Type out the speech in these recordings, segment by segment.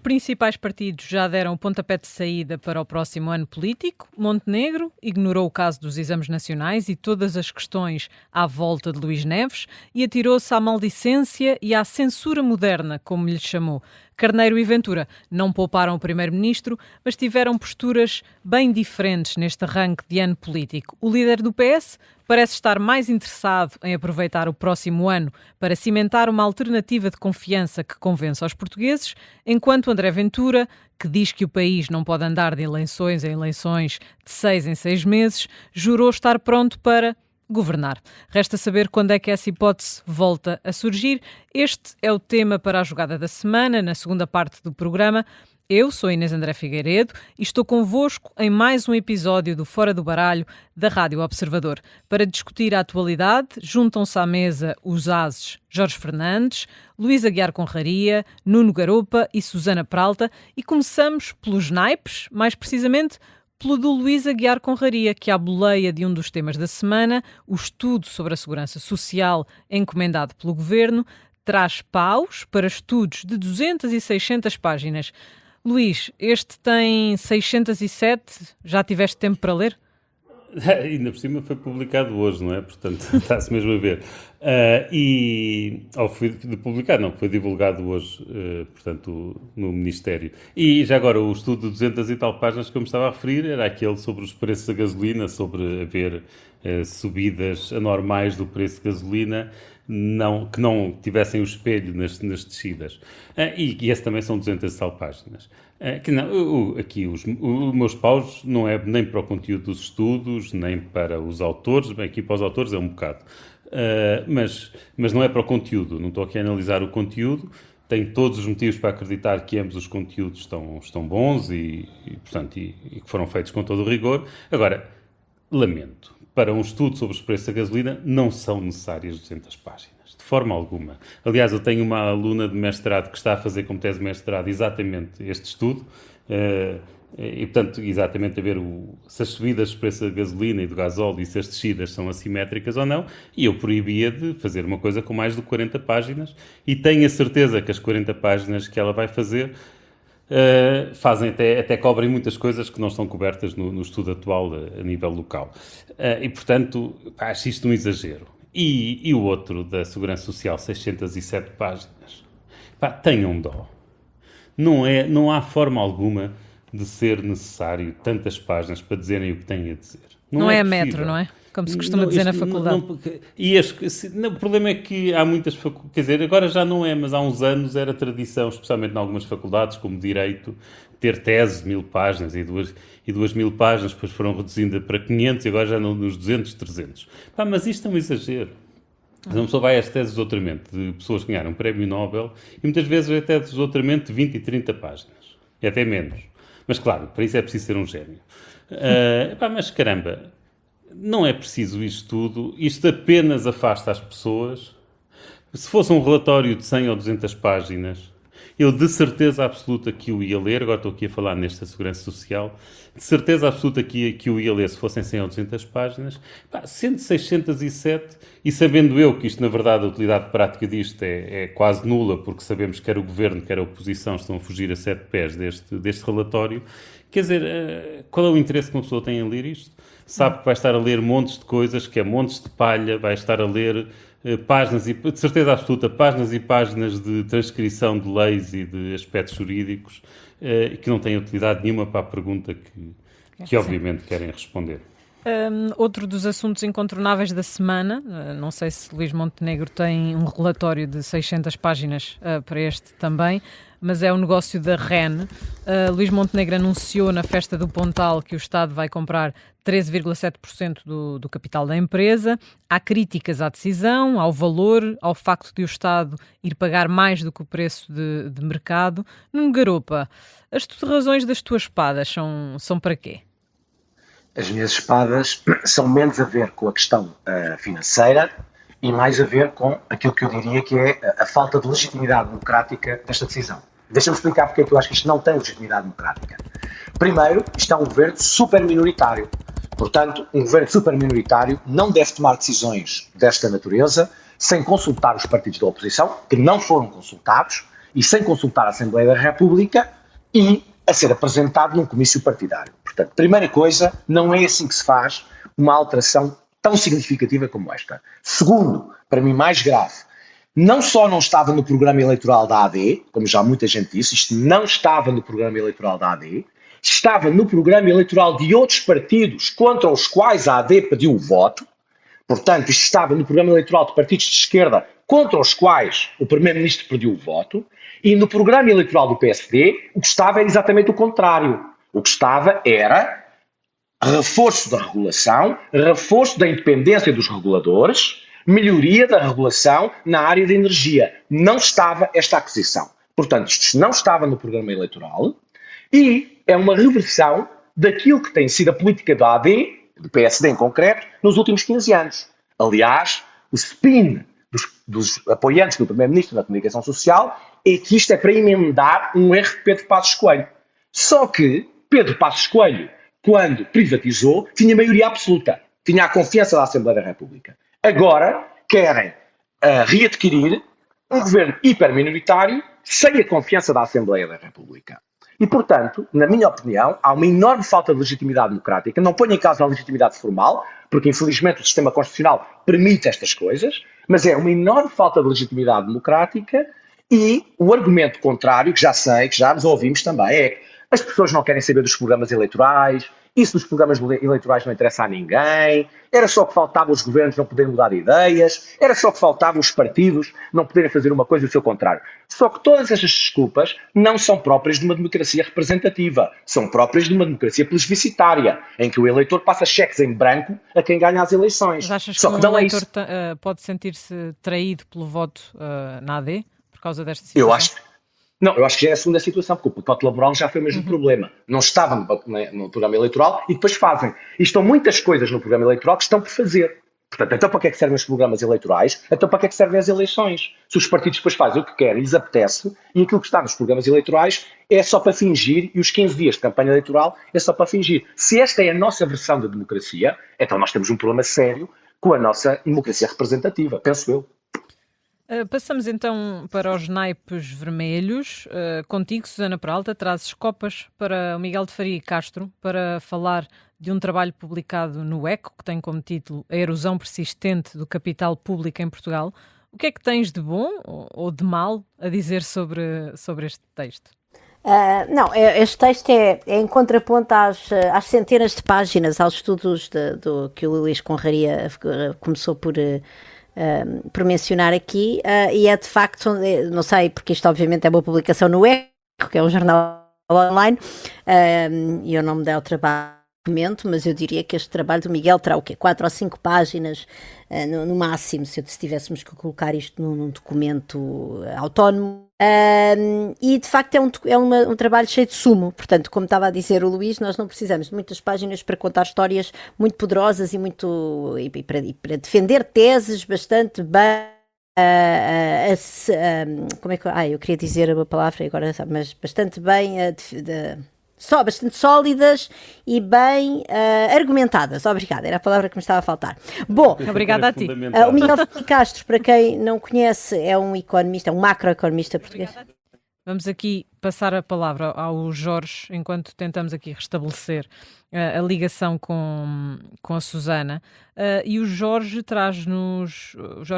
principais partidos já deram o pontapé de saída para o próximo ano político. Montenegro ignorou o caso dos exames nacionais e todas as questões à volta de Luís Neves e atirou-se à maldicência e à censura moderna, como lhe chamou. Carneiro e Ventura não pouparam o primeiro-ministro, mas tiveram posturas bem diferentes neste arranque de ano político. O líder do PS parece estar mais interessado em aproveitar o próximo ano para cimentar uma alternativa de confiança que convença os portugueses, enquanto André Ventura, que diz que o país não pode andar de eleições em eleições de 6 em 6 meses, jurou estar pronto para governar. Resta saber quando é que essa hipótese volta a surgir. Este é o tema para a jogada da semana, na segunda parte do programa. Eu sou Inês André Figueiredo e estou convosco em mais um episódio do Fora do Baralho da Rádio Observador. Para discutir a atualidade, juntam-se à mesa os ases Jorge Fernandes, Luís Aguiar Conraria, Nuno Garopa e Susana Peralta, e começamos pelos naipes, mais precisamente pelo do Luís Aguiar Conraria, que, à boleia de um dos temas da semana, o estudo sobre a segurança social encomendado pelo Governo, traz paus para estudos de 200 e 600 páginas. Luís, este tem 607, já tiveste tempo para ler? Ainda por cima foi publicado hoje, não é? Portanto, está-se mesmo a ver. Foi publicado, não, foi divulgado hoje, portanto, no Ministério. E já agora, o estudo de 200 e tal páginas que eu me estava a referir era aquele sobre os preços da gasolina, sobre haver subidas anormais do preço de gasolina, que não tivessem o espelho nas descidas. E esse também são 200 e tal páginas. Os meus paus não é nem para o conteúdo dos estudos, nem para os autores. Bem, aqui para os autores é um bocado. Mas não é para o conteúdo. Não estou aqui a analisar o conteúdo. Tenho todos os motivos para acreditar que ambos os conteúdos estão bons e que foram feitos com todo o rigor. Agora, lamento. Para um estudo sobre os preços da gasolina, não são necessárias 200 páginas, de forma alguma. Aliás, eu tenho uma aluna de mestrado que está a fazer como tese de mestrado exatamente este estudo, e, portanto, exatamente a ver se as subidas dos preços da gasolina e do gasóleo e se as descidas são assimétricas ou não, e eu proibia de fazer uma coisa com mais de 40 páginas, e tenho a certeza que as 40 páginas que ela vai fazer fazem até cobrem muitas coisas que não estão cobertas no estudo atual a nível local. E, portanto, acho isto um exagero. E o outro, da Segurança Social, 607 páginas. Tenham dó. Não há forma alguma de ser necessário tantas páginas para dizerem o que têm a dizer. Não é a metro, não é? Como se costuma dizer na faculdade. O problema é que há muitas faculdades, quer dizer, agora já não é, mas há uns anos era tradição, especialmente em algumas faculdades, como Direito, ter teses de 1000 páginas e 2000 páginas, depois foram reduzindo para 500 e agora já nos 200, 300. Mas isto é um exagero. Uma pessoa vai às teses de doutoramento de pessoas que ganharam um prémio Nobel e muitas vezes é teses de doutoramento de 20 e 30 páginas. E até menos. Mas claro, para isso é preciso ser um gênio. Mas caramba, não é preciso isto tudo. Isto apenas afasta as pessoas. Se fosse um relatório de 100 ou 200 páginas, eu de certeza absoluta que o ia ler. Agora estou aqui a falar nesta Segurança Social. De certeza absoluta que o ia ler se fossem 100 ou 200 páginas. Sendo 607, e sabendo eu que isto, na verdade, a utilidade prática disto é quase nula, porque sabemos que quer o Governo, quer a oposição estão a fugir a 7 pés deste relatório. Quer dizer, qual é o interesse que uma pessoa tem em ler isto? Sabe que vai estar a ler montes de coisas, que é montes de palha, vai estar a ler páginas, e de certeza absoluta, páginas e páginas de transcrição de leis e de aspectos jurídicos que não têm utilidade nenhuma para a pergunta que obviamente querem responder. Outro dos assuntos incontornáveis da semana, não sei se Luís Montenegro tem um relatório de 600 páginas para este também, mas é o negócio da REN. Luís Montenegro anunciou na festa do Pontal que o Estado vai comprar 13,7% do capital da empresa. Há críticas à decisão, ao valor, ao facto de o Estado ir pagar mais do que o preço de mercado. Nuno Garopa, as razões das tuas espadas são para quê? As minhas espadas são menos a ver com a questão financeira e mais a ver com aquilo que eu diria que é a falta de legitimidade democrática desta decisão. Deixa-me explicar porque é que eu acho que isto não tem legitimidade democrática. Primeiro, isto é um governo super minoritário. Portanto, um governo super minoritário não deve tomar decisões desta natureza sem consultar os partidos da oposição, que não foram consultados, e sem consultar a Assembleia da República, e a ser apresentado num comício partidário. Portanto, primeira coisa, não é assim que se faz uma alteração tão significativa como esta. Segundo, para mim mais grave, não só não estava no programa eleitoral da AD, como já muita gente disse, isto não estava no programa eleitoral da AD, estava no programa eleitoral de outros partidos contra os quais a AD pediu o voto. Portanto, isto estava no programa eleitoral de partidos de esquerda contra os quais o Primeiro-Ministro pediu o voto, e no programa eleitoral do PSD o que estava era exatamente o contrário. O que estava era reforço da regulação, reforço da independência dos reguladores, melhoria da regulação na área da energia. Não estava esta aquisição. Portanto, isto não estava no programa eleitoral e é uma reversão daquilo que tem sido a política da AD, do PSD em concreto, nos últimos 15 anos. Aliás, o spin dos apoiantes do Primeiro-Ministro da Comunicação Social é que isto é para emendar um erro de Pedro Passos Coelho. Só que Pedro Passos Coelho, quando privatizou, tinha maioria absoluta, tinha a confiança da Assembleia da República. Agora querem readquirir um governo hiperminoritário sem a confiança da Assembleia da República. E, portanto, na minha opinião, há uma enorme falta de legitimidade democrática. Não ponho em causa a legitimidade formal, porque infelizmente o sistema constitucional permite estas coisas, mas é uma enorme falta de legitimidade democrática e o argumento contrário, que já sei, que já nos ouvimos também, é que as pessoas não querem saber dos programas eleitorais, isso dos programas eleitorais não interessa a ninguém, era só que faltava os governos não poderem mudar ideias, era só que faltava os partidos não poderem fazer uma coisa e o seu contrário. Só que todas estas desculpas não são próprias de uma democracia representativa, são próprias de uma democracia plebiscitária, em que o eleitor passa cheques em branco a quem ganha as eleições. Mas achas Só que um não é eleitor isso. pode sentir-se traído pelo voto na AD por causa desta situação? Eu acho que já é a segunda situação, porque o pacote laboral já foi o mesmo problema. Não estava no programa eleitoral e depois fazem. E estão muitas coisas no programa eleitoral que estão por fazer. Portanto, então para que é que servem os programas eleitorais? Então para que é que servem as eleições? Se os partidos depois fazem o que querem, lhes apetece, e aquilo que está nos programas eleitorais é só para fingir, e os 15 dias de campanha eleitoral é só para fingir. Se esta é a nossa versão da democracia, então nós temos um problema sério com a nossa democracia representativa, penso eu. Passamos então para os naipes vermelhos. Contigo, Susana Peralta, trazes copas para o Miguel de Faria e Castro para falar de um trabalho publicado no ECO, que tem como título A Erosão Persistente do Capital Público em Portugal. O que é que tens de bom ou de mal a dizer sobre este texto? Não, este texto é em contraponto às centenas de páginas, aos estudos que o Luís Conraria começou por mencionar aqui, e é de facto, não sei, porque isto obviamente é uma publicação no ECO, que é um jornal online, e eu não me dei ao trabalho, mas eu diria que este trabalho do Miguel terá o quê? 4 ou 5 páginas, no máximo, se tivéssemos que colocar isto num documento autónomo. E de facto é um trabalho cheio de sumo. Portanto, como estava a dizer o Luís, nós não precisamos de muitas páginas para contar histórias muito poderosas e para defender teses bastante bem. Como é que eu queria dizer uma palavra agora, mas bastante bem bastante sólidas e bem argumentadas. Obrigada, era a palavra que me estava a faltar. Bom, obrigada a ti. O Miguel Castro, para quem não conhece, é um economista, um macroeconomista português. Vamos aqui passar a palavra ao Jorge, enquanto tentamos aqui restabelecer a ligação com a Susana. E o Jorge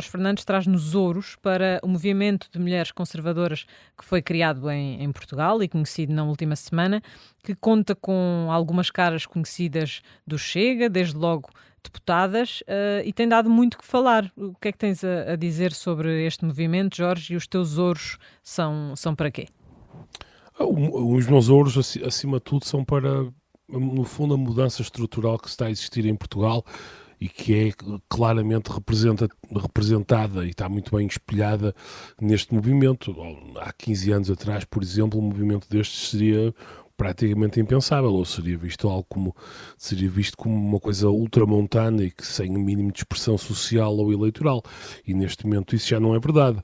Fernandes traz-nos ouros para o movimento de mulheres conservadoras que foi criado em Portugal e conhecido na última semana, que conta com algumas caras conhecidas do Chega, desde logo deputadas, e tem dado muito que falar. O que é que tens a dizer sobre este movimento, Jorge, e os teus ouros são para quê? Os meus ouros, acima de tudo, são para, no fundo, a mudança estrutural que está a existir em Portugal e que é claramente representada e está muito bem espelhada neste movimento. Há 15 anos atrás, por exemplo, um movimento destes seria praticamente impensável, ou seria visto como uma coisa ultramontana e que sem o mínimo de expressão social ou eleitoral, e neste momento isso já não é verdade.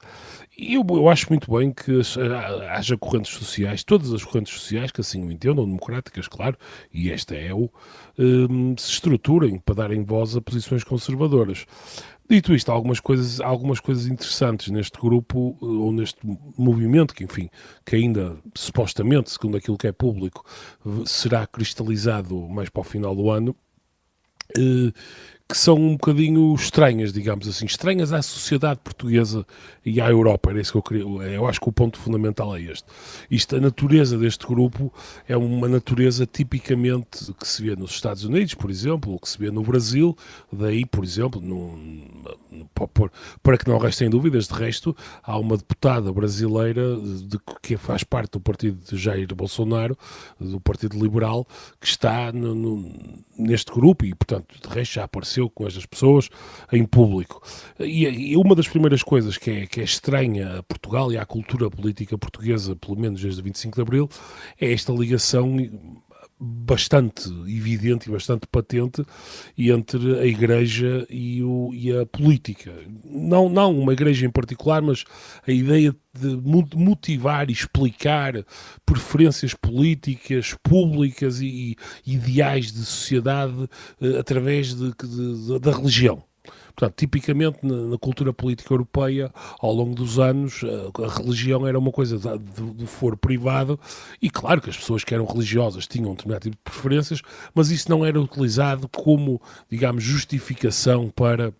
E eu acho muito bem que haja correntes sociais, todas as correntes sociais que assim o entendam, democráticas, claro, e esta se estruturem para darem voz a posições conservadoras. Dito isto, há algumas coisas interessantes neste grupo, ou neste movimento, que enfim, que ainda, supostamente, segundo aquilo que é público, será cristalizado mais para o final do ano, que são um bocadinho estranhas, digamos assim, estranhas à sociedade portuguesa e à Europa. Era isso que eu queria. Eu acho que o ponto fundamental é este. A natureza deste grupo é uma natureza tipicamente que se vê nos Estados Unidos, por exemplo, ou que se vê no Brasil. Daí, por exemplo, para que não restem dúvidas, de resto, há uma deputada brasileira que faz parte do partido de Jair Bolsonaro, do Partido Liberal, que está neste grupo e, portanto, de resto já apareceu com estas pessoas em público. E uma das primeiras coisas que é estranha a Portugal e à cultura política portuguesa, pelo menos desde 25 de Abril, é esta ligação bastante evidente e bastante patente entre a Igreja e a política. Não uma Igreja em particular, mas a ideia de motivar e explicar preferências políticas, públicas e ideais de sociedade através da religião. Portanto, tipicamente na cultura política europeia, ao longo dos anos, a religião era uma coisa do foro privado e claro que as pessoas que eram religiosas tinham um determinado tipo de preferências, mas isso não era utilizado como, digamos, justificação para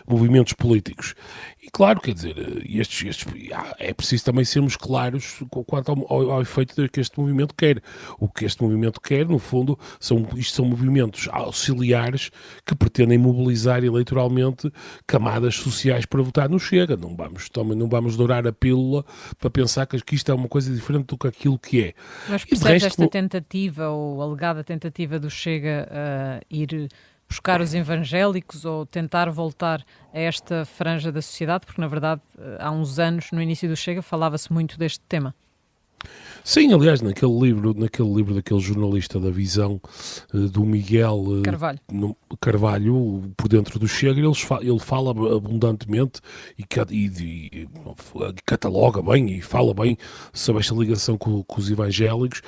movimentos políticos. E claro, quer dizer, é preciso também sermos claros quanto ao efeito que este movimento quer. O que este movimento quer, no fundo, são movimentos auxiliares que pretendem mobilizar eleitoralmente camadas sociais para votar no Chega. Não vamos dourar a pílula para pensar que isto é uma coisa diferente do que aquilo que é. Mas percebes esta tentativa ou alegada tentativa do Chega a ir buscar os evangélicos ou tentar voltar a esta franja da sociedade? Porque, na verdade, há uns anos, no início do Chega, falava-se muito deste tema. Sim, aliás, naquele livro daquele jornalista da Visão, do Miguel Carvalho, por dentro do Chega, ele fala abundantemente e cataloga bem e fala bem sobre esta ligação com os evangélicos.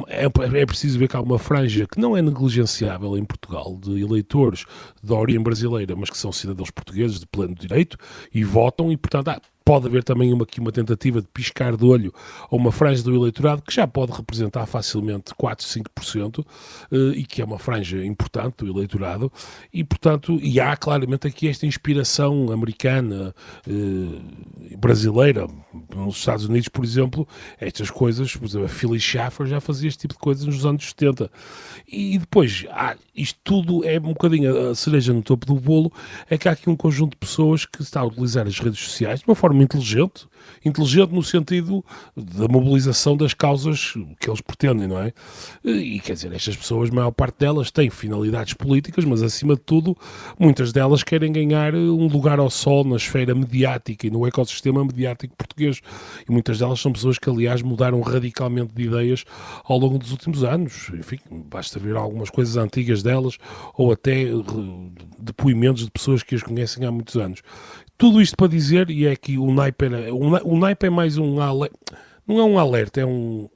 É preciso ver que há uma franja que não é negligenciável em Portugal, de eleitores de origem brasileira, mas que são cidadãos portugueses de pleno direito e votam, e portanto pode haver também aqui uma tentativa de piscar de olho a uma franja do eleitorado que já pode representar facilmente 4, 5%, e que é uma franja importante do eleitorado, e portanto, há claramente aqui esta inspiração americana, brasileira, nos Estados Unidos, por exemplo, estas coisas, por exemplo, a Phyllis Schaffer já fazia este tipo de coisas nos anos 70. E depois, isto tudo é um bocadinho a cereja no topo do bolo, é que há aqui um conjunto de pessoas que está a utilizar as redes sociais de uma forma inteligente no sentido da mobilização das causas que eles pretendem, não é? E quer dizer, estas pessoas, a maior parte delas têm finalidades políticas, mas acima de tudo, muitas delas querem ganhar um lugar ao sol na esfera mediática e no ecossistema mediático português. E muitas delas são pessoas que, aliás, mudaram radicalmente de ideias ao longo dos últimos anos. Enfim, basta ver algumas coisas antigas delas ou até depoimentos de pessoas que as conhecem há muitos anos. Tudo isto para dizer, e é que o naipe é mais um alerta, não é um alerta, é um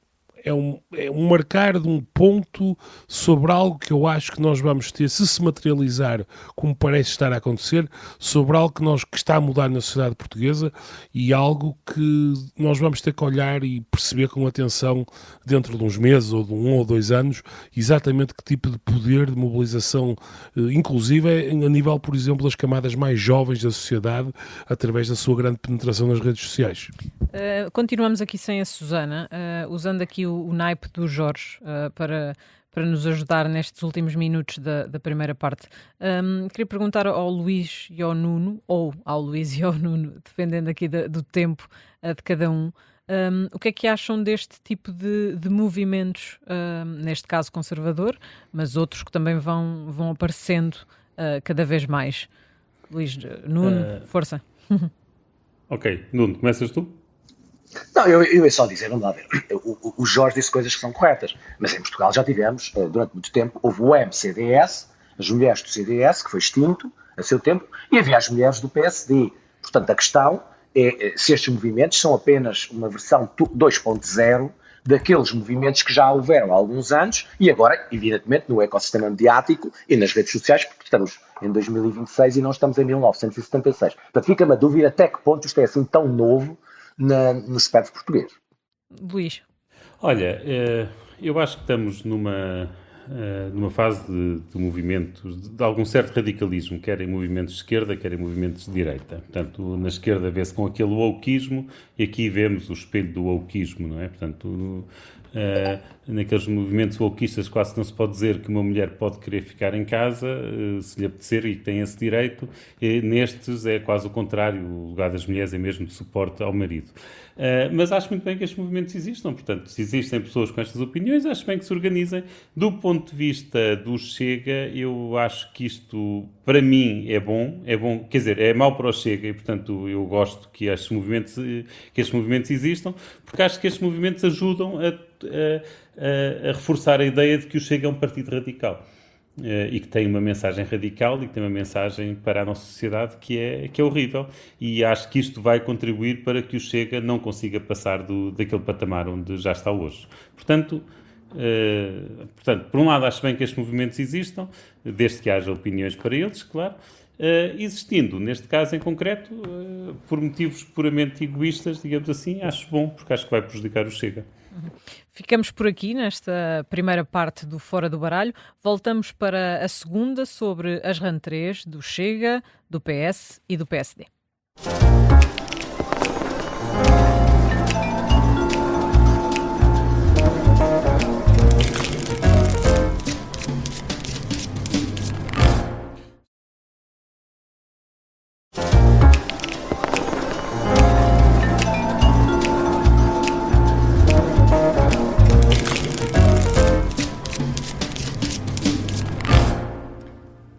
marcar de um ponto sobre algo que eu acho que nós vamos ter, se materializar como parece estar a acontecer, sobre algo que está a mudar na sociedade portuguesa e algo que nós vamos ter que olhar e perceber com atenção dentro de uns meses ou de 1 ou 2 anos, exatamente que tipo de poder de mobilização, inclusive a nível, por exemplo, das camadas mais jovens da sociedade, através da sua grande penetração nas redes sociais. Continuamos aqui sem a Susana, usando aqui o naipe do Jorge para nos ajudar nestes últimos minutos da primeira parte. Queria perguntar ao Luís e ao Nuno, ou ao Luís e ao Nuno, dependendo aqui do tempo de cada um, o que é que acham deste tipo de movimentos, neste caso conservador, mas outros que também vão aparecendo cada vez mais? Luís, Nuno, força. Ok, Nuno, começas tu? Não, eu ia só dizer, vamos lá ver, o Jorge disse coisas que são corretas, mas em Portugal já tivemos, durante muito tempo, houve o MCDS, as mulheres do CDS, que foi extinto a seu tempo, e havia as mulheres do PSD. Portanto, a questão é se estes movimentos são apenas uma versão 2.0 daqueles movimentos que já houveram há alguns anos e agora, evidentemente, no ecossistema mediático e nas redes sociais, porque estamos em 2026 e não estamos em 1976. Portanto, fica-me a dúvida até que ponto isto é assim tão novo no espectro português. Luís. Olha, eu acho que estamos numa fase de movimentos, de algum certo radicalismo, quer em movimentos de esquerda, quer em movimentos de direita. Portanto, na esquerda vê-se com aquele wokeismo e aqui vemos o espelho do wokeismo, não é? Portanto, naqueles movimentos wokeistas quase não se pode dizer que uma mulher pode querer ficar em casa se lhe apetecer e tem esse direito. E nestes é quase o contrário, o lugar das mulheres é mesmo de suporte ao marido. Mas acho muito bem que estes movimentos existam, portanto, se existem pessoas com estas opiniões, acho bem que se organizem. Do ponto de vista do Chega, eu acho que isto, para mim, é bom, quer dizer, é mau para o Chega e, portanto, eu gosto que estes movimentos existam, porque acho que estes movimentos ajudam a reforçar a ideia de que o Chega é um partido radical. E que tem uma mensagem radical e que tem uma mensagem para a nossa sociedade que é horrível, e acho que isto vai contribuir para que o Chega não consiga passar daquele patamar onde já está hoje. Portanto, por um lado acho bem que estes movimentos existam, desde que haja opiniões para eles, claro, existindo, neste caso em concreto, por motivos puramente egoístas, digamos assim, acho bom, porque acho que vai prejudicar o Chega. Ficamos por aqui nesta primeira parte do Fora do Baralho. Voltamos para a segunda sobre as rentrées do Chega, do PS e do PSD.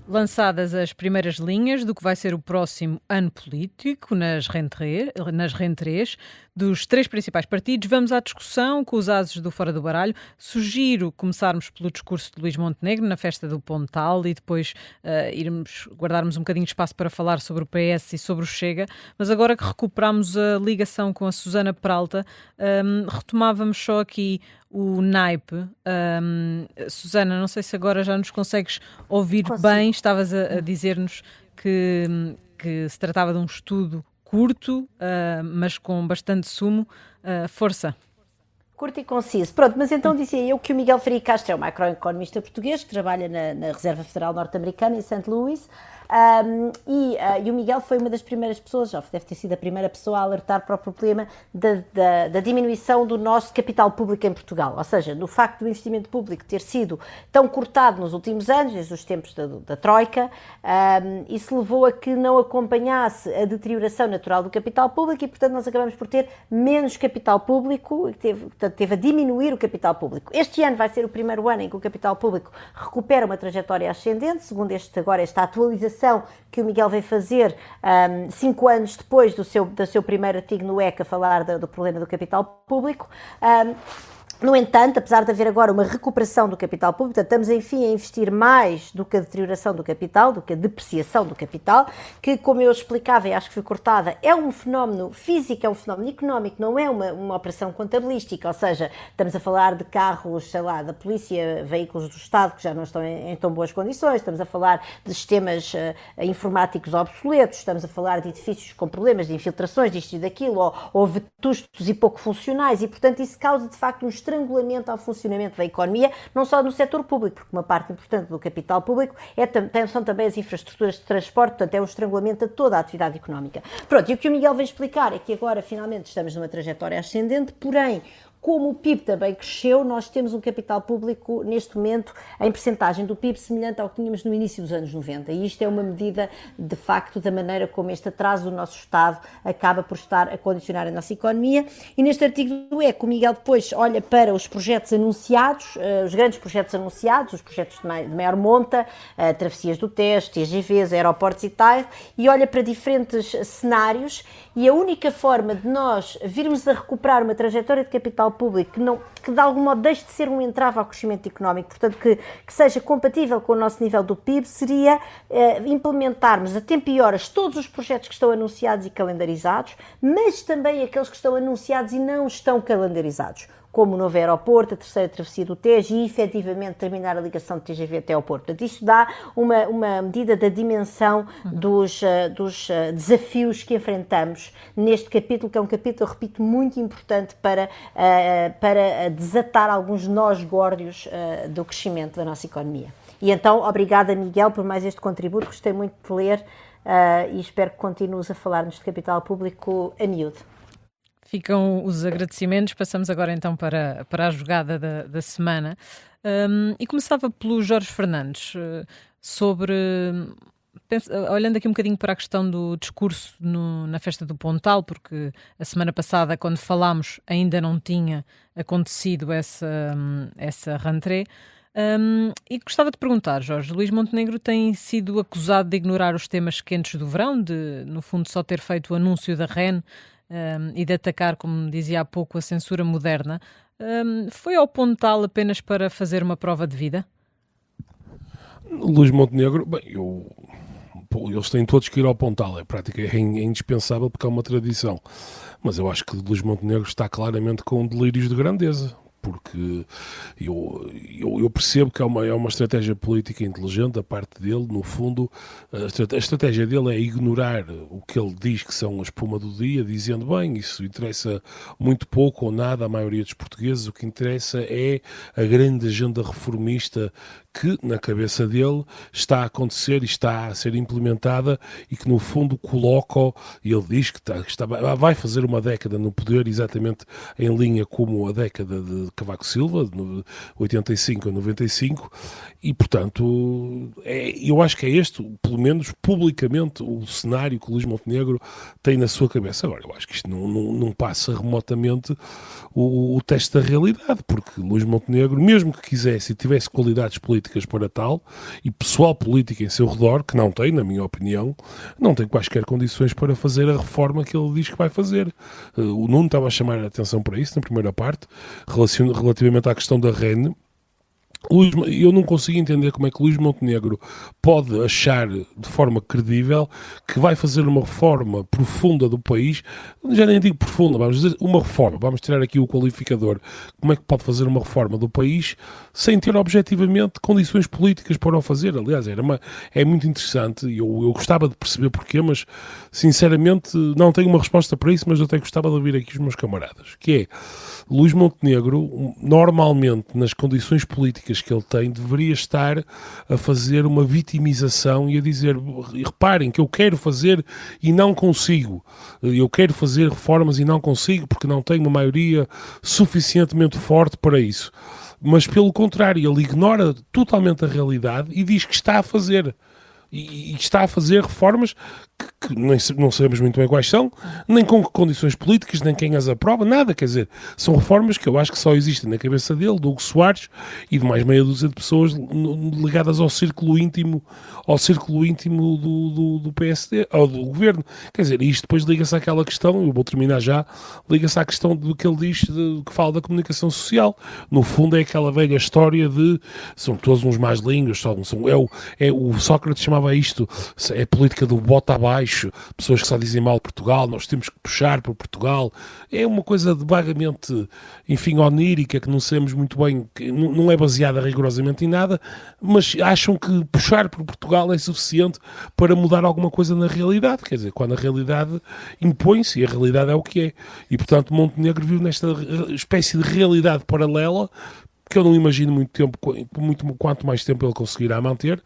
Lançadas as primeiras linhas do que vai ser o próximo ano político nas rentrées dos três principais partidos, vamos à discussão com os ases do Fora do Baralho. Sugiro começarmos pelo discurso de Luís Montenegro na festa do Pontal e depois guardarmos um bocadinho de espaço para falar sobre o PS e sobre o Chega, mas agora que recuperamos a ligação com a Susana Peralta, retomávamos só aqui o naipe. Susana, não sei se agora já nos consegues ouvir bem. Estavas a dizer-nos que se tratava de um estudo curto, mas com bastante sumo. Força. Curto e conciso. Pronto, mas então dizia eu que o Miguel Ferreira Castro é um macroeconomista português que trabalha na Reserva Federal Norte-Americana, em St. Louis, e o Miguel foi uma das primeiras pessoas, já deve ter sido a primeira pessoa a alertar para o problema da diminuição do nosso capital público em Portugal, ou seja, do facto do investimento público ter sido tão cortado nos últimos anos, desde os tempos da Troika, isso levou a que não acompanhasse a deterioração natural do capital público e, portanto, nós acabamos por ter menos capital público, teve a diminuir o capital público. Este ano vai ser o primeiro ano em que o capital público recupera uma trajetória ascendente, segundo esta atualização que o Miguel veio fazer 5 anos depois do seu primeiro artigo no ECA a falar do problema do capital público. No entanto, apesar de haver agora uma recuperação do capital público, estamos, enfim, a investir mais do que a deterioração do capital, do que a depreciação do capital, que, como eu explicava e acho que foi cortada, é um fenómeno físico, é um fenómeno económico, não é uma operação contabilística, ou seja, estamos a falar de carros, sei lá, da polícia, veículos do Estado que já não estão em tão boas condições, estamos a falar de sistemas informáticos obsoletos, estamos a falar de edifícios com problemas de infiltrações, disto e daquilo, ou vetustos e pouco funcionais, e, portanto, isso causa, de facto, um estrangulamento ao funcionamento da economia, não só no setor público, porque uma parte importante do capital público são também as infraestruturas de transporte, portanto é um estrangulamento a toda a atividade económica. Pronto, e o que o Miguel veio explicar é que agora finalmente estamos numa trajetória ascendente, porém, como o PIB também cresceu, nós temos um capital público, neste momento, em percentagem do PIB, semelhante ao que tínhamos no início dos anos 90. E isto é uma medida, de facto, da maneira como este atraso do nosso Estado acaba por estar a condicionar a nossa economia. E neste artigo do ECO, o Miguel depois olha para os projetos anunciados, os grandes projetos anunciados, os projetos de maior monta, travessias do Tejo, TGVs, aeroportos e tal, e olha para diferentes cenários, e a única forma de nós virmos a recuperar uma trajetória de capital público que de algum modo deixe de ser um entrave ao crescimento económico, portanto que seja compatível com o nosso nível do PIB, seria implementarmos a tempo e horas todos os projetos que estão anunciados e calendarizados, mas também aqueles que estão anunciados e não estão calendarizados. como o novo aeroporto, a terceira travessia do Tejo e, efetivamente, terminar a ligação de TGV até ao Porto. Portanto, isto dá uma medida da dimensão dos desafios que enfrentamos neste capítulo, que é um capítulo, eu repito, muito importante para desatar alguns nós górdios do crescimento da nossa economia. E então, obrigada, Miguel, por mais este contributo, gostei muito de ler e espero que continues a falar neste Capital Público a miúdo. Ficam os agradecimentos. Passamos agora então para a jogada da semana. E começava pelo Jorge Fernandes, olhando aqui um bocadinho para a questão do discurso na festa do Pontal, porque a semana passada, quando falámos, ainda não tinha acontecido essa rentrée. E gostava de perguntar, Jorge, Luís Montenegro tem sido acusado de ignorar os temas quentes do verão, de, no fundo, só ter feito o anúncio da REN, e de atacar, como dizia há pouco, a censura moderna. Foi ao Pontal apenas para fazer uma prova de vida? Luís Montenegro, bem, eles têm todos que ir ao Pontal, é indispensável porque é uma tradição, mas eu acho que Luís Montenegro está claramente com delírios de grandeza, porque eu percebo que é uma estratégia política inteligente da parte dele. No fundo, a estratégia dele é ignorar o que ele diz que são a espuma do dia, dizendo, bem, isso interessa muito pouco ou nada à maioria dos portugueses, o que interessa é a grande agenda reformista que, na cabeça dele, está a acontecer e está a ser implementada e que, no fundo, e ele diz que vai fazer uma década no poder, exatamente em linha como a década de Cavaco Silva, de 85 a 95, e, portanto, eu acho que é este, pelo menos publicamente, o cenário que o Luís Montenegro tem na sua cabeça. Agora, eu acho que isto não passa remotamente o teste da realidade, porque Luís Montenegro, mesmo que quisesse e tivesse qualidades políticas para tal, e pessoal político em seu redor, que não tem, na minha opinião, não tem quaisquer condições para fazer a reforma que ele diz que vai fazer. O Nuno estava a chamar a atenção para isso na primeira parte, relativamente à questão da REN. Eu não consigo entender como é que Luís Montenegro pode achar de forma credível que vai fazer uma reforma profunda do país. Já nem digo profunda, vamos dizer uma reforma, vamos tirar aqui o qualificador. Como é que pode fazer uma reforma do país sem ter objetivamente condições políticas para o fazer? Aliás, é muito interessante e eu gostava de perceber porquê, mas sinceramente não tenho uma resposta para isso, mas eu até gostava de ouvir aqui os meus camaradas, que é, Luís Montenegro, normalmente nas condições políticas que ele tem, deveria estar a fazer uma vitimização e a dizer, reparem que eu quero fazer e não consigo, eu quero fazer reformas e não consigo porque não tenho uma maioria suficientemente forte para isso. Mas pelo contrário, ele ignora totalmente a realidade e diz que está a fazer. E está a fazer reformas que não sabemos muito bem quais são, nem com que condições políticas, nem quem as aprova, nada, quer dizer, são reformas que eu acho que só existem na cabeça dele, do Hugo Soares e de mais meia dúzia de pessoas ligadas ao círculo íntimo do PSD, ou do governo. Quer dizer, isto depois liga-se àquela questão, eu vou terminar já, liga-se à questão do que ele diz, que fala da comunicação social. No fundo é aquela velha história de, são todos uns mais línguas, o Sócrates chamava isto, é a política do bota abaixo, pessoas que só dizem mal de Portugal, nós temos que puxar para Portugal. É uma coisa de vagamente, enfim, onírica, que não sabemos muito bem, que não é baseada rigorosamente em nada, mas acham que puxar por Portugal é suficiente para mudar alguma coisa na realidade. Quer dizer, quando a realidade impõe-se e a realidade é o que é. E, portanto, Montenegro vive nesta espécie de realidade paralela que eu não imagino quanto mais tempo ele conseguirá manter,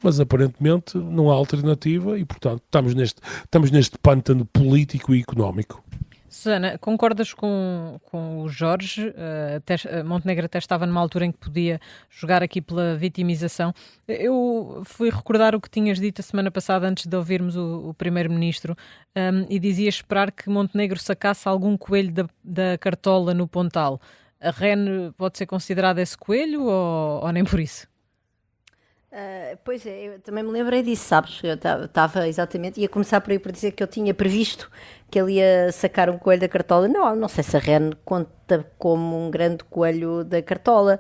mas aparentemente não há alternativa e, portanto, estamos neste pântano político e económico. Susana, concordas com o Jorge? Montenegro até estava numa altura em que podia jogar aqui pela vitimização. Eu fui recordar o que tinhas dito a semana passada antes de ouvirmos o Primeiro-Ministro, e dizias esperar que Montenegro sacasse algum coelho da cartola no Pontal. A REN pode ser considerada esse coelho ou nem por isso? Pois é, eu também me lembrei disso, sabes? Eu estava exatamente, ia começar por aí por dizer que eu tinha previsto que ele ia sacar um coelho da cartola. Não sei se a REN conta como um grande coelho da cartola,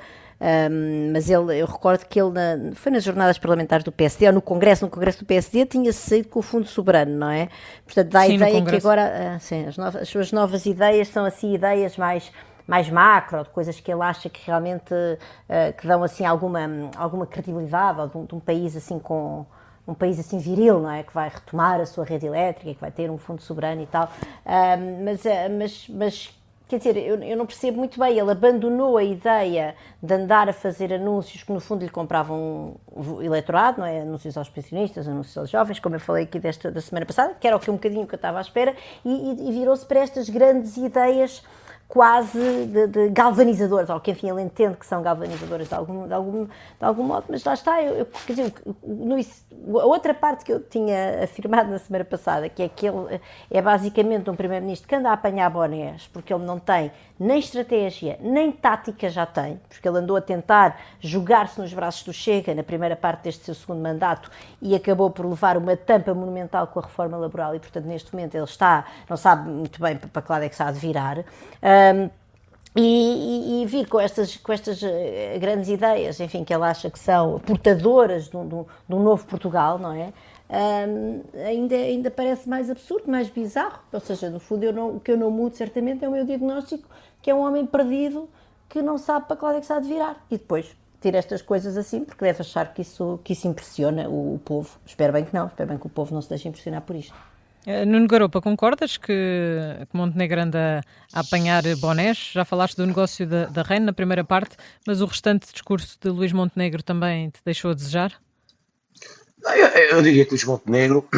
mas eu recordo que ele foi nas jornadas parlamentares do PSD, ou no Congresso do PSD, tinha saído com o Fundo Soberano, não é? Portanto, dá a ideia que agora as suas novas ideias são assim ideias mais mais macro, de coisas que ele acha que realmente que dão assim alguma credibilidade, ou de um país assim com um país assim viril, não é? Que vai retomar a sua rede elétrica, que vai ter um fundo soberano e tal. Mas quer dizer, eu não percebo muito bem. Ele abandonou a ideia de andar a fazer anúncios que no fundo lhe compravam eleitorado, não é? Anúncios aos pensionistas, anúncios aos jovens, como eu falei aqui da semana passada, que era um bocadinho que eu estava à espera, e virou-se para estas grandes ideias quase de galvanizadores, ou que enfim ele entende que são galvanizadores de algum modo, mas lá está, quer dizer, a outra parte que eu tinha afirmado na semana passada, que é que ele é basicamente um primeiro-ministro que anda a apanhar bonés, porque ele não tem nem estratégia, nem tática já tem, porque ele andou a tentar jogar-se nos braços do Chega na primeira parte deste seu segundo mandato e acabou por levar uma tampa monumental com a reforma laboral e, portanto, neste momento ele não sabe muito bem para que lado é que está a virar. E vir com estas grandes ideias, enfim, que ele acha que são portadoras de um novo Portugal, não é? Ainda parece mais absurdo, mais bizarro. Ou seja, no fundo, o que eu não mudo certamente é o meu diagnóstico, que é um homem perdido que não sabe para que lado é que está de virar. E depois tira estas coisas assim, porque deve achar que isso impressiona o povo. Espero bem que não, espero bem que o povo não se deixe impressionar por isto. Nuno Garopa, concordas que Montenegro anda a apanhar bonés? Já falaste do negócio da REN na primeira parte, mas o restante discurso de Luís Montenegro também te deixou a desejar? Eu diria que Luís Montenegro,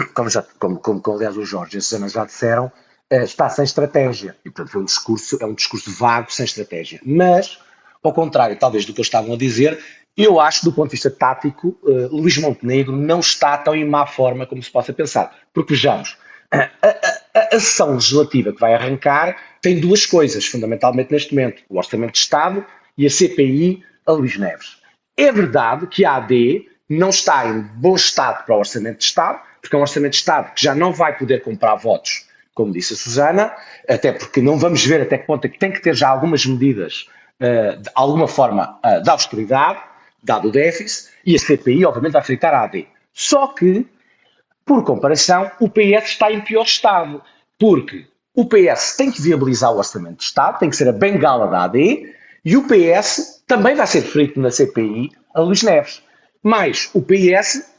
como aliás o Jorge e a Susana já disseram, está sem estratégia. E, portanto, é um discurso vago, sem estratégia. Mas, ao contrário, talvez, do que eles estavam a dizer, eu acho, do ponto de vista tático, Luís Montenegro não está tão em má forma como se possa pensar. Porque, vejamos, a sessão legislativa que vai arrancar tem duas coisas, fundamentalmente neste momento: o Orçamento de Estado e a CPI a Luís Neves. É verdade que a AD não está em bom estado para o Orçamento de Estado, porque é um Orçamento de Estado que já não vai poder comprar votos, como disse a Susana, até porque não vamos ver até que ponto é que tem que ter já algumas medidas, de alguma forma, de austeridade, dado o déficit, e a CPI, obviamente, vai fritar a AD. Só que, por comparação, o PS está em pior estado, porque o PS tem que viabilizar o Orçamento de Estado, tem que ser a bengala da AD, e o PS também vai ser frito na CPI a Luís Neves. Mas o PS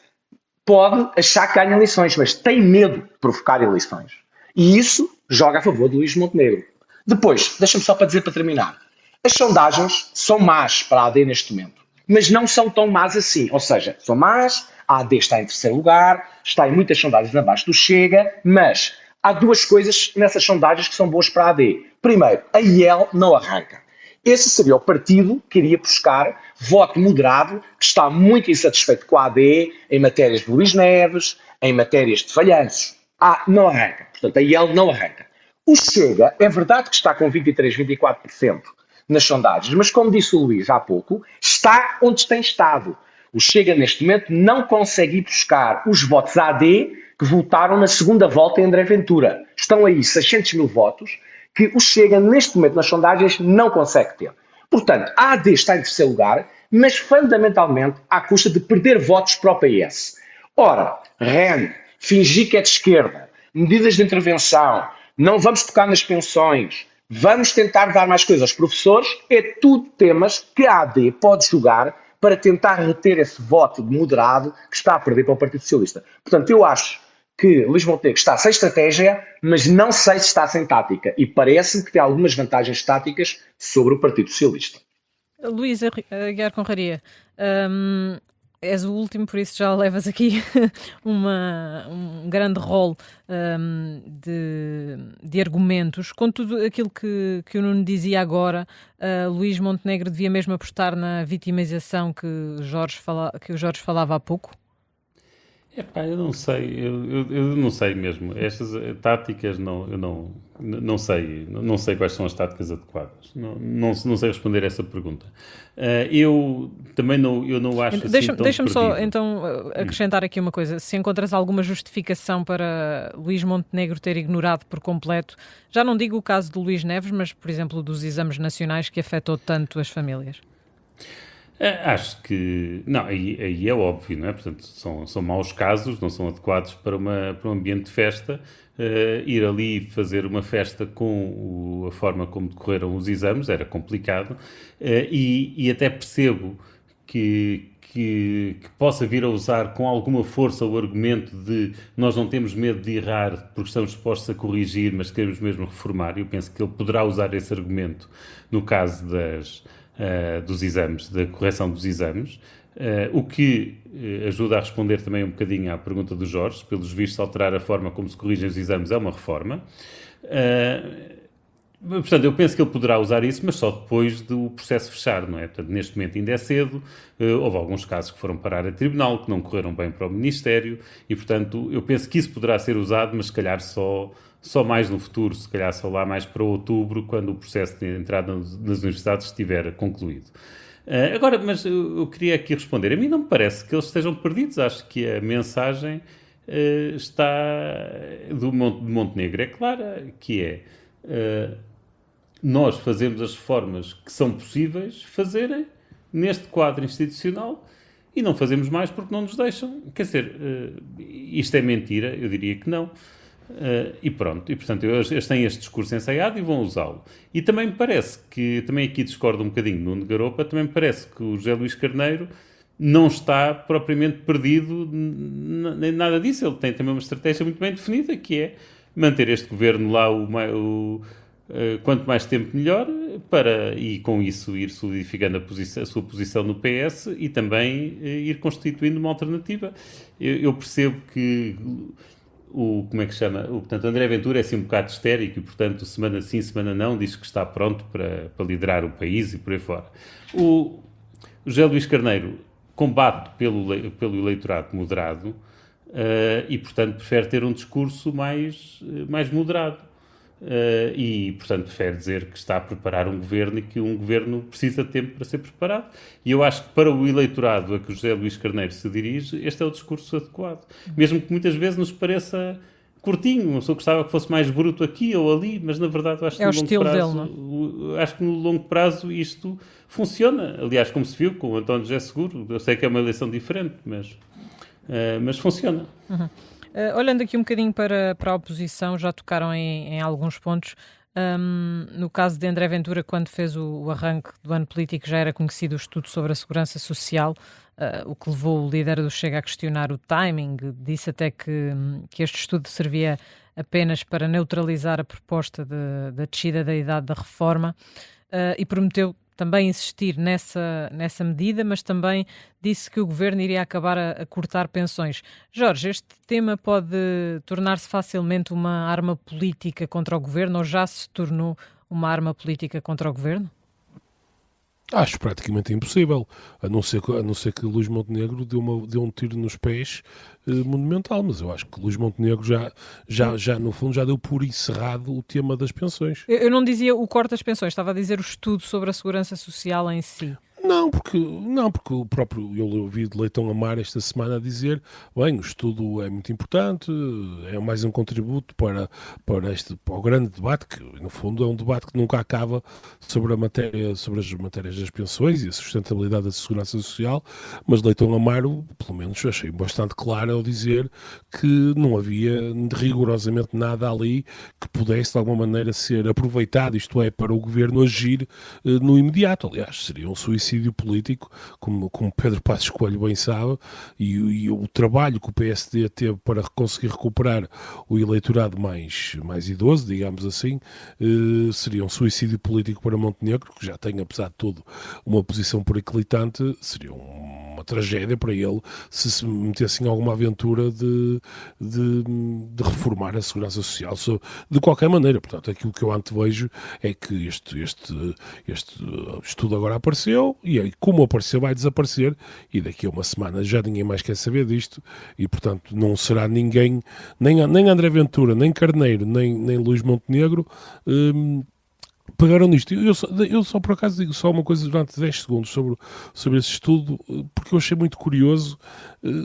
pode achar que ganha eleições, mas tem medo de provocar eleições. E isso joga a favor de Luís Montenegro. Depois, deixa-me só para dizer, para terminar, as sondagens são más para a AD neste momento, mas não são tão más assim. Ou seja, são más, a AD está em terceiro lugar, está em muitas sondagens abaixo do Chega, mas há duas coisas nessas sondagens que são boas para a AD. Primeiro, a IEL não arranca. Esse seria o partido que iria buscar voto moderado, que está muito insatisfeito com a AD em matérias de Luís Neves, em matérias de falhanços. Não arranca. Portanto, a IEL não arranca. O Chega, é verdade que está com 23%, 24% nas sondagens, mas como disse o Luís há pouco, está onde tem estado. O Chega, neste momento, não consegue ir buscar os votos AD que votaram na segunda volta em André Ventura. Estão aí 600 mil votos que o Chega, neste momento, nas sondagens, não consegue ter. Portanto, a AD está em terceiro lugar, mas fundamentalmente à custa de perder votos para o PS. Ora, REN, fingir que é de esquerda, medidas de intervenção, não vamos tocar nas pensões, vamos tentar dar mais coisas aos professores, é tudo temas que a AD pode jogar para tentar reter esse voto de moderado que está a perder para o Partido Socialista. Portanto, eu acho que Luís Montenegro está sem estratégia, mas não sei se está sem tática. E parece-me que tem algumas vantagens táticas sobre o Partido Socialista. Luís Aguiar Conraria, és o último, por isso já levas aqui um grande rol de argumentos. Com tudo aquilo que o Nuno dizia agora, Luís Montenegro devia mesmo apostar na vitimização que o Jorge falava há pouco? Eu não sei, eu não sei mesmo. Estas táticas, eu não sei quais são as táticas adequadas. Não sei responder a essa pergunta. Eu não acho assim tão Deixa-me só, perdido. então, acrescentar aqui uma coisa. Se encontras alguma justificação para Luís Montenegro ter ignorado por completo, já não digo o caso de Luís Neves, mas, por exemplo, dos exames nacionais que afetou tanto as famílias. Acho que. Não, aí é óbvio, não é? Portanto, são maus casos, não são adequados para um ambiente de festa. Ir ali fazer uma festa com a forma como decorreram os exames era complicado. E até percebo que possa vir a usar com alguma força o argumento de nós não temos medo de errar porque estamos dispostos a corrigir, mas queremos mesmo reformar. Eu penso que ele poderá usar esse argumento no caso dos exames, da correção dos exames, o que ajuda a responder também um bocadinho à pergunta do Jorge. Pelos vistos, alterar a forma como se corrigem os exames é uma reforma. Portanto, eu penso que ele poderá usar isso, mas só depois do processo fechar, não é? Portanto, neste momento ainda é cedo, houve alguns casos que foram parar a tribunal, que não correram bem para o Ministério, e, portanto, eu penso que isso poderá ser usado, mas se calhar só mais no futuro, se calhar só lá mais para outubro, quando o processo de entrada nas universidades estiver concluído. Agora, mas eu queria aqui responder. A mim não me parece que eles estejam perdidos. Acho que a mensagem de Montenegro é clara, que é nós fazemos as reformas que são possíveis fazerem neste quadro institucional e não fazemos mais porque não nos deixam. Quer dizer, isto é mentira? Eu diria que não. E pronto, e portanto eles têm este discurso ensaiado e vão usá-lo. E também me parece que, também aqui discordo um bocadinho no Nuno Garopa, também me parece que o José Luís Carneiro não está propriamente perdido nem nada disso. Ele tem também uma estratégia muito bem definida, que é manter este governo lá quanto mais tempo melhor, e com isso ir solidificando a sua posição no PS e também ir constituindo uma alternativa. Eu percebo que como é que se chama? Portanto, André Ventura é assim um bocado histérico e, portanto, semana sim, semana não, diz que está pronto para liderar o país e por aí fora. O José Luís Carneiro combate pelo eleitorado moderado e, portanto, prefere ter um discurso mais moderado. E, portanto, prefere dizer que está a preparar um governo e que um governo precisa de tempo para ser preparado. E eu acho que para o eleitorado a que o José Luís Carneiro se dirige, este é o discurso adequado. Mesmo que muitas vezes nos pareça curtinho, uma pessoa gostava que fosse mais bruto aqui ou ali, mas na verdade eu acho que no longo prazo, acho que no longo prazo isto funciona. Aliás, como se viu com o António José Seguro, eu sei que é uma eleição diferente, mas funciona. Uhum. Olhando aqui um bocadinho para a oposição, já tocaram em alguns pontos. No caso de André Ventura, quando fez o arranque do ano político, já era conhecido o estudo sobre a segurança social, o que levou o líder do Chega a questionar o timing. Disse até que este estudo servia apenas para neutralizar a proposta da descida da idade da reforma e prometeu também insistir nessa medida, mas também disse que o governo iria acabar a cortar pensões. Jorge, este tema pode tornar-se facilmente uma arma política contra o governo ou já se tornou uma arma política contra o governo? Acho praticamente impossível, a não ser que Luís Montenegro deu um tiro nos pés monumental, mas eu acho que Luís Montenegro já no fundo já deu por encerrado o tema das pensões. Eu não dizia o corte das pensões, estava a dizer o estudo sobre a segurança social em si. Não, porque o próprio, eu ouvi de Leitão Amar esta semana a dizer, bem, o estudo é muito importante, é mais um contributo para o grande debate, que no fundo é um debate que nunca acaba sobre as matérias das pensões e a sustentabilidade da segurança social, mas Leitão Amaro, pelo menos achei bastante claro ao dizer que não havia rigorosamente nada ali que pudesse de alguma maneira ser aproveitado, isto é, para o governo agir no imediato. Aliás, seria um suicídio político, como Pedro Passos Coelho bem sabe, e o trabalho que o PSD teve para conseguir recuperar o eleitorado mais idoso, digamos assim, seria um suicídio político para Montenegro, que já tem, apesar de tudo, uma posição periclitante. Seria uma tragédia para ele se metesse em alguma aventura de reformar a segurança social de qualquer maneira. Portanto, aquilo que eu antevejo é que este estudo agora apareceu e aí, como apareceu, vai desaparecer e daqui a uma semana já ninguém mais quer saber disto e, portanto, não será ninguém, nem André Ventura, nem Carneiro, nem Luís Montenegro pegaram nisto. Eu só por acaso digo só uma coisa durante 10 segundos sobre esse estudo, porque eu achei muito curioso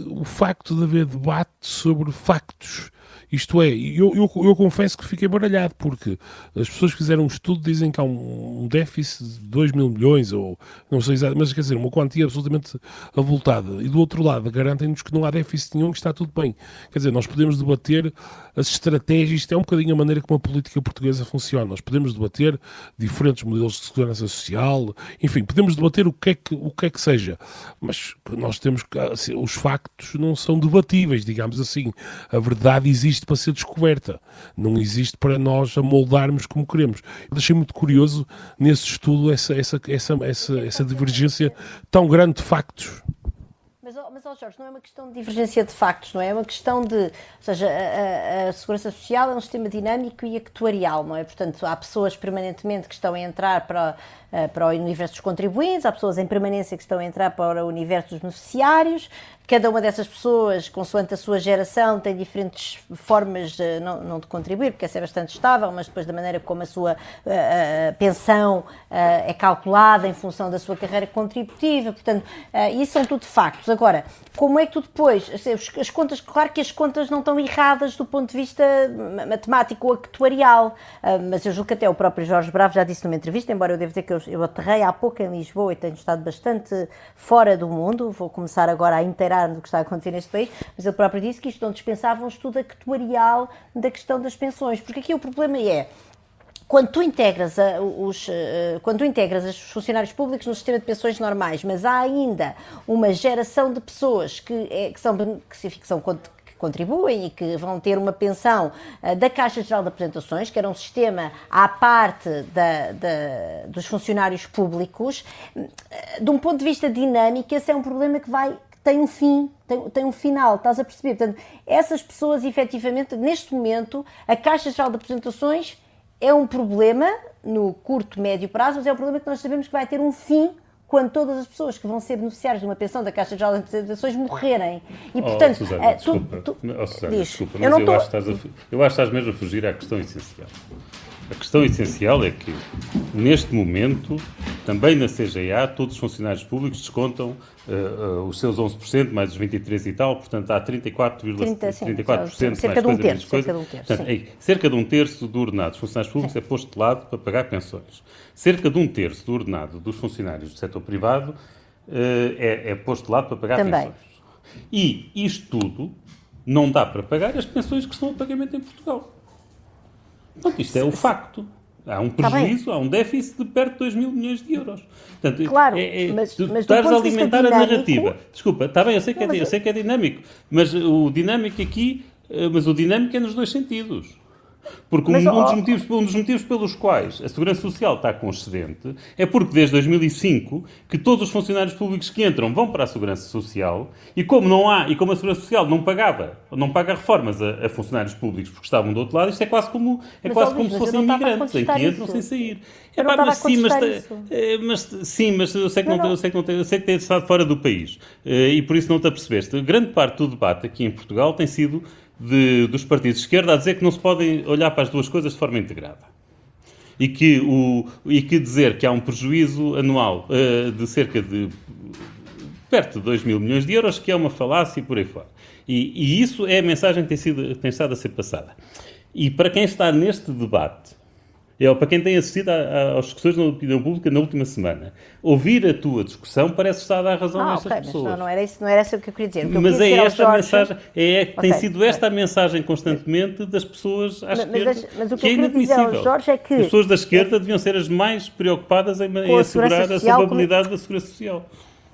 o facto de haver debate sobre factos Isto é, eu confesso que fiquei baralhado, porque as pessoas que fizeram um estudo dizem que há um déficit de 2 mil milhões, ou não sei exatamente, mas quer dizer, uma quantia absolutamente avultada. E do outro lado, garantem-nos que não há déficit nenhum, que está tudo bem. Quer dizer, nós podemos debater as estratégias, isto é um bocadinho a maneira como a política portuguesa funciona. Nós podemos debater diferentes modelos de segurança social, enfim, podemos debater o que é que seja. Mas nós temos que, assim, os factos não são debatíveis, digamos assim. A verdade existe para ser descoberta, não existe para nós amoldarmos como queremos. Eu achei muito curioso nesse estudo essa divergência tão grande de factos. Mas, Jorge, não é uma questão de divergência de factos, não é? É uma questão de... Ou seja, a segurança social é um sistema dinâmico e actuarial, não é? Portanto, há pessoas permanentemente que estão a entrar para o universo dos contribuintes, há pessoas em permanência que estão a entrar para o universo dos beneficiários. Cada uma dessas pessoas, consoante a sua geração, tem diferentes formas, não de contribuir, porque essa é bastante estável, mas depois da maneira como a sua pensão é calculada em função da sua carreira contributiva. Portanto, isso são tudo factos. Agora, como é que tu depois, as contas, claro que as contas não estão erradas do ponto de vista matemático ou actuarial, mas eu julgo que até o próprio Jorge Bravo já disse numa entrevista, embora eu devo dizer que eu aterrei há pouco em Lisboa e tenho estado bastante fora do mundo, vou começar agora a inteirar do que está a acontecer neste país, mas ele próprio disse que isto não dispensava um estudo actuarial da questão das pensões, porque aqui o problema é, quando tu integras os funcionários públicos no sistema de pensões normais, mas há ainda uma geração de pessoas que contribuem e que vão ter uma pensão da Caixa Geral de Apresentações, que era um sistema à parte dos funcionários públicos. De um ponto de vista dinâmico, esse é um problema que tem um fim, tem um final, estás a perceber? Portanto, essas pessoas, efetivamente, neste momento, a Caixa Geral de Apresentações é um problema no curto, médio prazo, mas é um problema que nós sabemos que vai ter um fim quando todas as pessoas que vão ser beneficiárias de uma pensão da Caixa Geral de Apresentações morrerem. E, portanto, Susana, desculpa, mas eu acho que estás mesmo a fugir à questão essencial. A questão essencial é que, neste momento, também na CGA, todos os funcionários públicos descontam os seus 11%, mais os 23% e tal, portanto há 34%, cerca de um terço. Cerca de um terço do ordenado dos funcionários públicos é posto de lado para pagar pensões. Cerca de um terço do ordenado dos funcionários do setor privado é posto de lado para pagar pensões. E isto tudo não dá para pagar as pensões que estão a pagamento em Portugal. Portanto, isto é o facto. Há um prejuízo, há um déficit de perto de 2 mil milhões de euros. Portanto, claro, tu estás a alimentar a narrativa. Desculpa, está bem, eu sei que é dinâmico, mas o dinâmico aqui, é nos dois sentidos. Porque um dos motivos pelos quais a Segurança Social está com excedente é porque desde 2005 que todos os funcionários públicos que entram vão para a Segurança Social e como a Segurança Social não paga reformas a funcionários públicos porque estavam do outro lado, isto é quase como se fossem imigrantes, em que entram sem sair. Mas eu sei que tem estado fora do país e por isso não te apercebeste. Grande parte do debate aqui em Portugal tem sido dos partidos de esquerda a dizer que não se podem olhar para as duas coisas de forma integrada. E que dizer que há um prejuízo anual de cerca de perto de 2 mil milhões de euros, que é uma falácia e por aí fora. E isso é a mensagem que tem estado a ser passada. E para quem está neste debate, para quem tem assistido às discussões na opinião pública na última semana, ouvir a tua discussão parece estar a dar razão a estas pessoas. Não era isso que eu queria dizer. Mas é esta a mensagem, tem sido esta a mensagem constantemente das pessoas à esquerda, mas o que é inadmissível. Jorge, é que as pessoas da esquerda deviam ser as mais preocupadas em assegurar a salvabilidade da Segurança Social.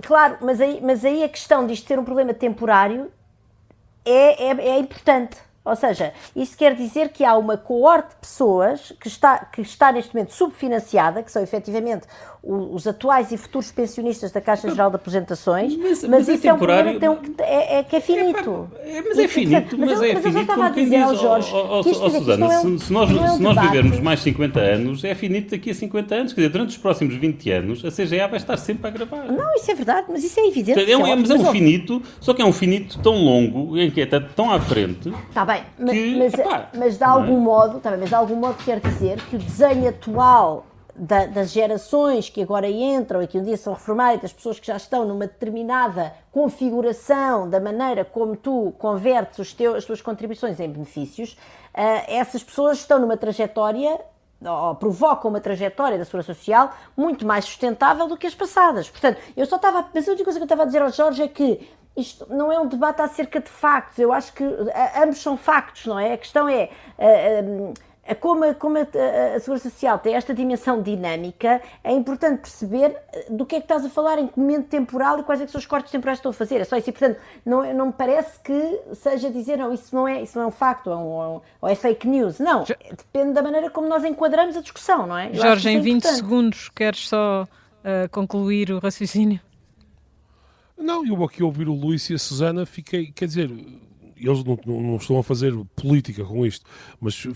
Claro, mas aí a questão disto ser um problema temporário é importante. Ou seja, isso quer dizer que há uma coorte de pessoas que está neste momento subfinanciada, que são efetivamente os atuais e futuros pensionistas da Caixa Geral de Apresentações, mas isso é um problema que é finito. Mas é finito como quem diz, Susana, se nós vivermos mais 50 anos, é finito daqui a 50 anos, quer dizer, durante os próximos 20 anos, a CGA vai estar sempre a agravar. Não, isso é verdade, mas isso é evidente. Mas é um finito, só que é um finito tão longo, em que é tão à frente. Está bem, mas de algum modo quer dizer que o desenho atual das gerações que agora entram e que um dia são reformadas, das pessoas que já estão numa determinada configuração da maneira como tu convertes as tuas contribuições em benefícios, essas pessoas estão numa trajetória, ou provocam uma trajetória da segurança social muito mais sustentável do que as passadas. Portanto, mas a única coisa que eu estava a dizer ao Jorge é que isto não é um debate acerca de factos, eu acho que ambos são factos, não é? A questão é como a segurança social tem esta dimensão dinâmica, é importante perceber do que é que estás a falar, em que momento temporal e quais é que são os cortes temporais que estão a fazer. É só isso. E, portanto, não me parece que seja dizer, não, isso não é um facto, ou é fake news. Não, depende da maneira como nós enquadramos a discussão, não é? Jorge, em 20 segundos, queres só concluir o raciocínio? Não, eu aqui a ouvir o Luís e a Susana fiquei, quer dizer, eles não estão a fazer política com isto, mas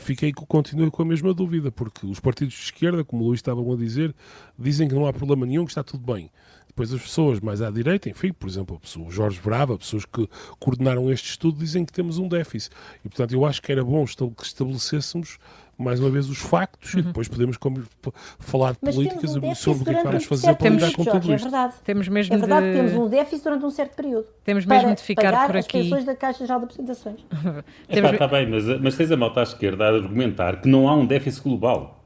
continuei com a mesma dúvida, porque os partidos de esquerda, como o Luís estava a dizer, dizem que não há problema nenhum, que está tudo bem. Depois as pessoas mais à direita, enfim, por exemplo, o Jorge Brava, pessoas que coordenaram este estudo, dizem que temos um déficit. E, portanto, eu acho que era bom que estabelecêssemos, mais uma vez, os factos e depois podemos políticas sobre o que é que vamos fazer para lidar com tudo isto. É verdade. Temos mesmo que temos um déficit durante um certo período. Temos mesmo de ficar por aqui. As pensões da Caixa Geral de Apresentações. Está bem, mas tens a malta à esquerda a argumentar que não há um déficit global,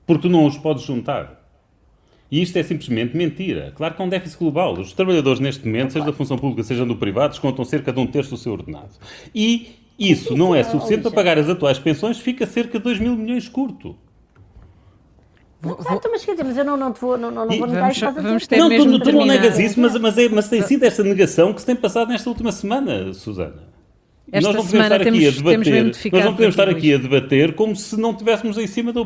porque tu não os podes juntar. E isto é simplesmente mentira. Claro que há um déficit global. Os trabalhadores, neste momento, seja da função pública, seja do privado, descontam cerca de 1/3 do seu ordenado. E isso não é suficiente para pagar as atuais pensões, fica cerca de 2 mil milhões curto. Exato, mas quer dizer, mas eu não vou negar isso. Tu não negas isso, mas tem sido esta negação que se tem passado nesta última semana, Susana. Nós não podemos estar aqui a debater como se não estivéssemos em cima da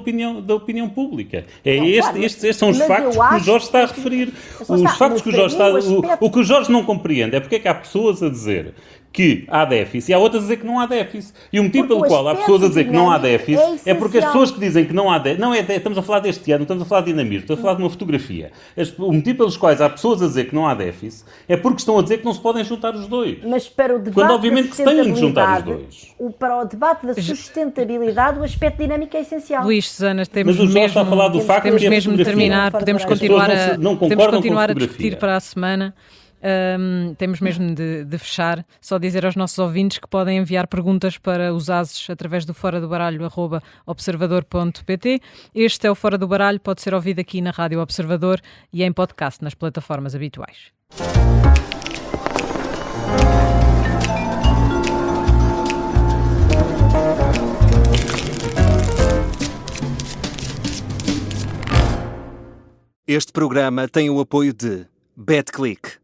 opinião pública. Estes são os factos que o Jorge está a referir. O que o Jorge não compreende é porque é que há pessoas a dizer que há déficit e há outras a dizer que não há déficit. E o motivo pelo qual há pessoas a dizer que não há déficit é porque as pessoas que dizem que não há déficit... Estamos a falar deste ano, estamos a falar de dinamismo, estamos a falar de uma fotografia. O motivo pelos quais há pessoas a dizer que não há déficit é porque estão a dizer que não se podem juntar os dois. Mas para o debate quando obviamente que se têm de juntar os dois. Para o debate da sustentabilidade, o aspecto dinâmico é essencial. Luís, Susana, temos mesmo de terminar, podemos continuar a discutir para a semana. Temos mesmo de fechar. Só dizer aos nossos ouvintes que podem enviar perguntas para os ases através do foradobaralho@observador.pt. Este é o Fora do Baralho, pode ser ouvido aqui na Rádio Observador e em podcast nas plataformas habituais. Este programa tem o apoio de BetClick.